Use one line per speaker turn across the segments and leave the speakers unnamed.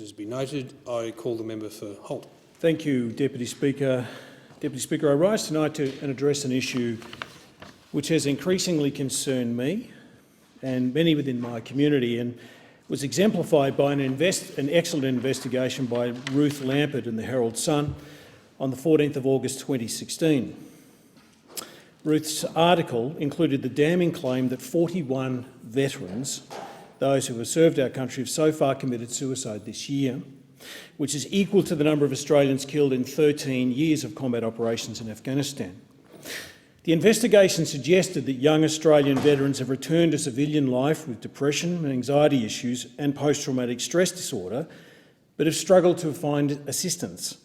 Has been noted. I call the member for Holt.
Thank you, Deputy Speaker. Deputy Speaker, I rise tonight to address an issue which has increasingly concerned me and many within my community, and was exemplified by an excellent investigation by Ruth Lampert in the Herald Sun on the 14th of August 2016. Ruth's article included the damning claim that 41 veterans, those who have served our country, have so far committed suicide this year, which is equal to the number of Australians killed in 13 years of combat operations in Afghanistan. The investigation suggested that young Australian veterans have returned to civilian life with depression and anxiety issues and post-traumatic stress disorder, but have struggled to find assistance.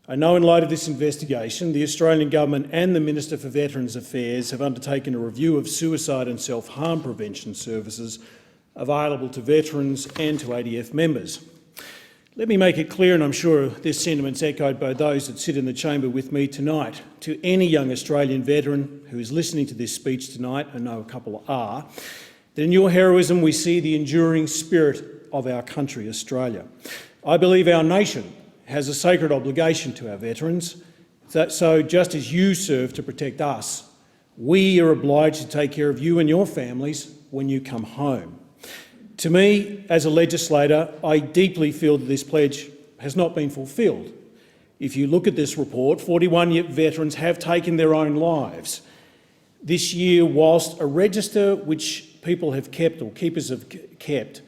I know in light of this investigation, the Australian Government and the Minister for Veterans Affairs have undertaken a review of suicide and self-harm prevention services available to veterans and to ADF members. Let me make it clear, and I'm sure this sentiment's echoed by those that sit in the chamber with me tonight, to any young Australian veteran who is listening to this speech tonight, I know a couple are, that in your heroism we see the enduring spirit of our country, Australia. I believe our nation has a sacred obligation to our veterans, so just as you serve to protect us, we are obliged to take care of you and your families when you come home. To me, as a legislator, I deeply feel that this pledge has not been fulfilled. If you look at this report, 41 veterans have taken their own lives this year, whilst a register which people have kept, or keepers have kept,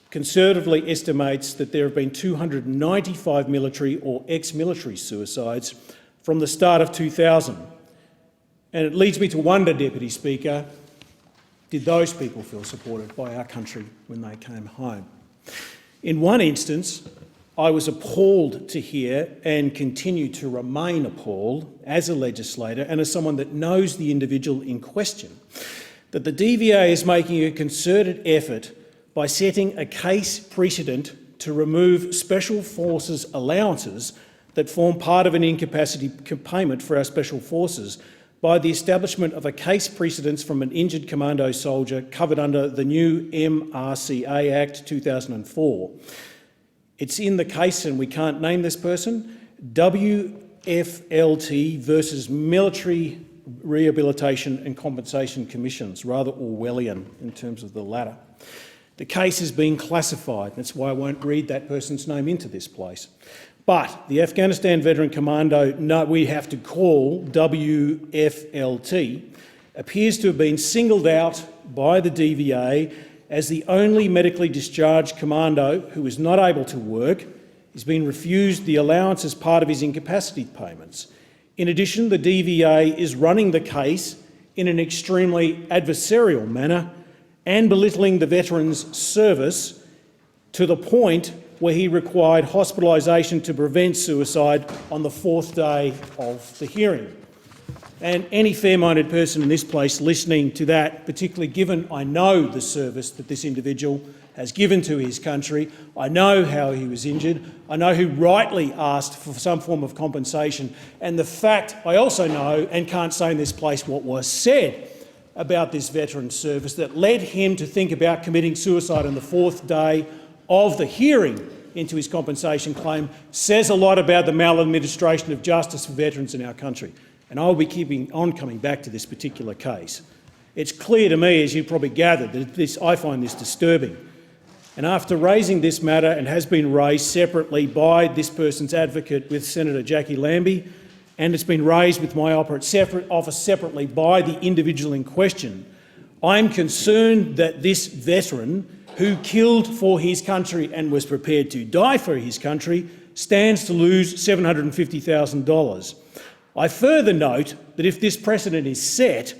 conservatively estimates that there have been 295 military or ex-military suicides from the start of 2000. And it leads me to wonder, Deputy Speaker, did those people feel supported by our country when they came home? In one instance, I was appalled to hear, and continue to remain appalled as a legislator and as someone that knows the individual in question, that the DVA is making a concerted effort by setting a case precedent to remove Special Forces allowances that form part of an incapacity payment for our Special Forces by the establishment of a case precedence from an injured commando soldier covered under the new MRCA Act 2004. It's in the case, and we can't name this person, WFLT versus Military Rehabilitation and Compensation Commissions, rather Orwellian in terms of the latter. The case is being classified, that's why I won't read that person's name into this place. But the Afghanistan Veteran Commando we have to call WFLT appears to have been singled out by the DVA as the only medically discharged commando who is not able to work. He's been refused the allowance as part of his incapacity payments. In addition, the DVA is running the case in an extremely adversarial manner and belittling the veteran's service to the point where he required hospitalisation to prevent suicide on the 4th day of the hearing. And any fair-minded person in this place listening to that, particularly given I know the service that this individual has given to his country, I know how he was injured, I know who rightly asked for some form of compensation, and the fact I also know, and can't say in this place what was said about this veteran's service that led him to think about committing suicide on the 4th day of the hearing into his compensation claim, says a lot about the maladministration of justice for veterans in our country. And I'll be keeping on coming back to this particular case. It's clear to me, as you probably gathered, that I find this disturbing. And after raising this matter, and has been raised separately by this person's advocate with Senator Jackie Lambie, and it's been raised with my office separately by the individual in question, I'm concerned that this veteran who killed for his country and was prepared to die for his country stands to lose $750,000. I further note that if this precedent is set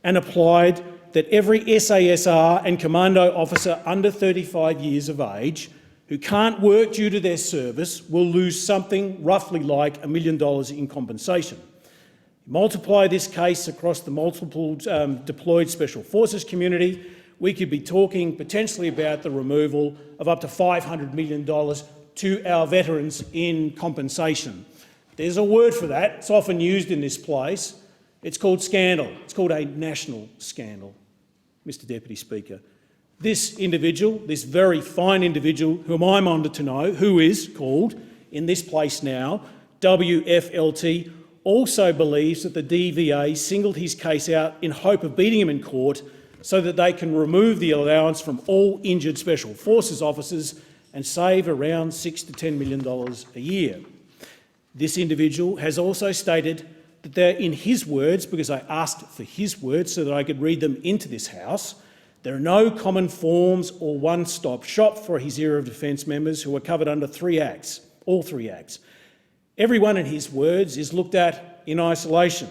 and applied, that every SASR and commando officer under 35 years of age who can't work due to their service will lose something roughly like $1 million in compensation. Multiply this case across the multiple deployed Special Forces community, we could be talking potentially about the removal of up to $500 million to our veterans in compensation. There's a word for that. It's often used in this place. It's called scandal. It's called a national scandal, Mr Deputy Speaker. This individual, this very fine individual whom I'm honoured to know, who is called, in this place now, WFLT, also believes that the DVA singled his case out in hope of beating him in court so that they can remove the allowance from all injured Special Forces officers and save around $6 to $10 million a year. This individual has also stated that they're, in his words, because I asked for his words so that I could read them into this House, there are no common forms or one-stop shop for his area of defence members who are covered under all three acts. Everyone, in his words, is looked at in isolation.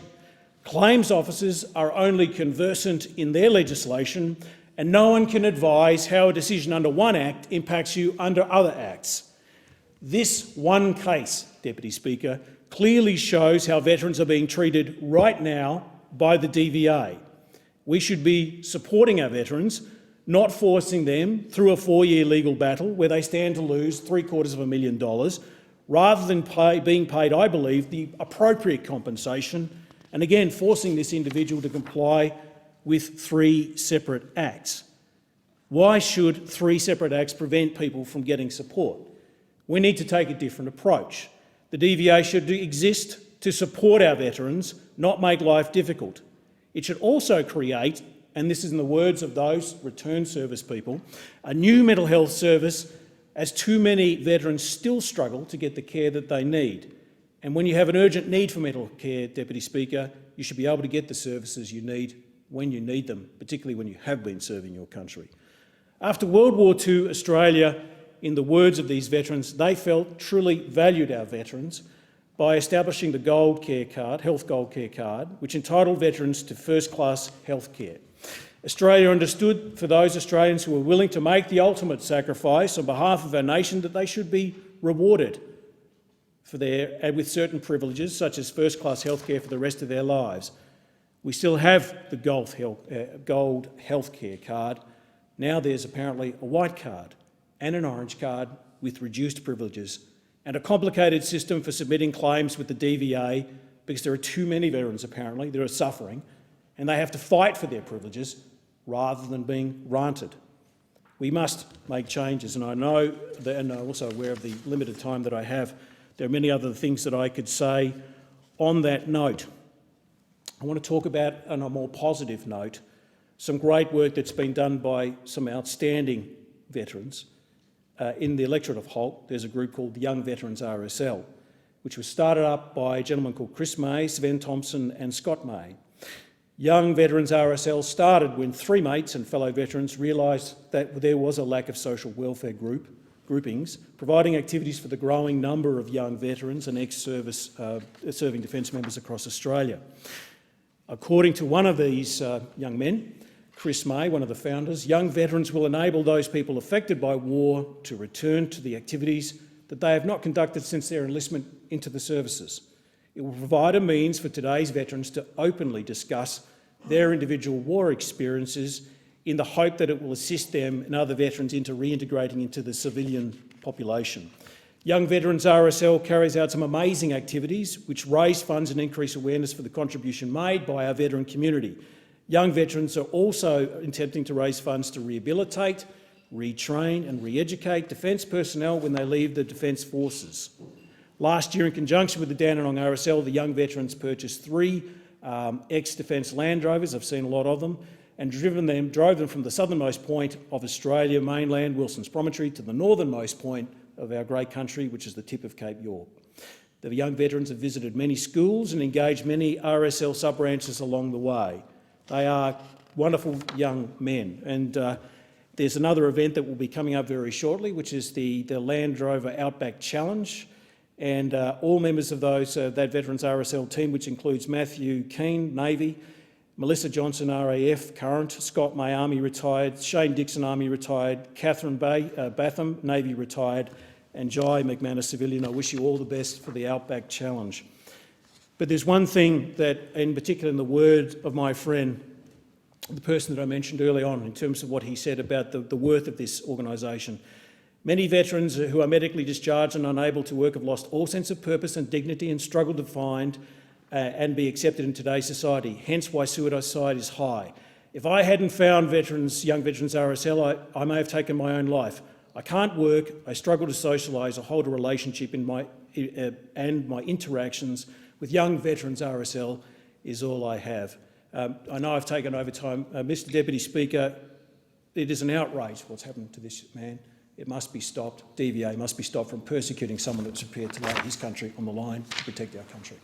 Claims officers are only conversant in their legislation, and no one can advise how a decision under one act impacts you under other acts. This one case, Deputy Speaker, clearly shows how veterans are being treated right now by the DVA. We should be supporting our veterans, not forcing them through a 4-year legal battle where they stand to lose $750,000, rather than being paid, I believe, the appropriate compensation, and again forcing this individual to comply with 3 separate acts. Why should 3 separate acts prevent people from getting support? We need to take a different approach. The DVA should exist to support our veterans, not make life difficult. It should also create, and this is in the words of those return service people, a new mental health service, as too many veterans still struggle to get the care that they need. And when you have an urgent need for mental care, Deputy Speaker, you should be able to get the services you need when you need them, particularly when you have been serving your country. After World War II, Australia, in the words of these veterans, they felt truly valued our veterans by establishing the Gold Care Card, Health Gold Care Card, which entitled veterans to first-class health care. Australia understood for those Australians who were willing to make the ultimate sacrifice on behalf of our nation that they should be rewarded for with certain privileges, such as first-class health care for the rest of their lives. We still have the Gold Health Care Card. Now there's apparently a white card and an orange card with reduced privileges, and a complicated system for submitting claims with the DVA because there are too many veterans, apparently, that are suffering, and they have to fight for their privileges rather than being granted. We must make changes, and I know that, and I'm also aware of the limited time that I have. There are many other things that I could say on that note. I want to talk about, on a more positive note, some great work that's been done by some outstanding veterans. In the electorate of Holt, there's a group called the Young Veterans RSL, which was started up by a gentleman called Chris May, Sven Thompson and Scott May. Young Veterans RSL started when 3 mates and fellow veterans realised that there was a lack of social welfare groupings, providing activities for the growing number of young veterans and ex-service serving defence members across Australia. According to one of these young men, Chris May, one of the founders, young veterans will enable those people affected by war to return to the activities that they have not conducted since their enlistment into the services. It will provide a means for today's veterans to openly discuss their individual war experiences in the hope that it will assist them and other veterans into reintegrating into the civilian population. Young Veterans RSL carries out some amazing activities which raise funds and increase awareness for the contribution made by our veteran community. Young veterans are also attempting to raise funds to rehabilitate, retrain and re-educate defence personnel when they leave the Defence Forces. Last year, in conjunction with the Dandenong RSL, the young veterans purchased 3 ex-Defence Land Rovers, I've seen a lot of them, and drove them from the southernmost point of Australia mainland, Wilson's Promontory, to the northernmost point of our great country, which is the tip of Cape York. The young veterans have visited many schools and engaged many RSL sub-branches along the way. They are wonderful young men, and there's another event that will be coming up very shortly, which is the Land Rover Outback Challenge, and all members of that Veterans RSL team, which includes Matthew Keane, Navy, Melissa Johnson, RAF, current, Scott May, Army retired, Shane Dixon, Army retired, Catherine Batham, Navy retired, and Jai McManus, civilian. I wish you all the best for the Outback Challenge. But there's one thing that, in particular in the word of my friend, the person that I mentioned early on, in terms of what he said about the worth of this organisation. Many veterans who are medically discharged and unable to work have lost all sense of purpose and dignity and struggle to find and be accepted in today's society, hence why suicide is high. If I hadn't found Young Veterans RSL, I may have taken my own life. I can't work, I struggle to socialise, I hold a relationship and my interactions with Young Veterans RSL is all I have. I know I've taken over time. Mr Deputy Speaker, it is an outrage what's happened to this man. It must be stopped. DVA must be stopped from persecuting someone that's prepared to lay his country on the line to protect our country.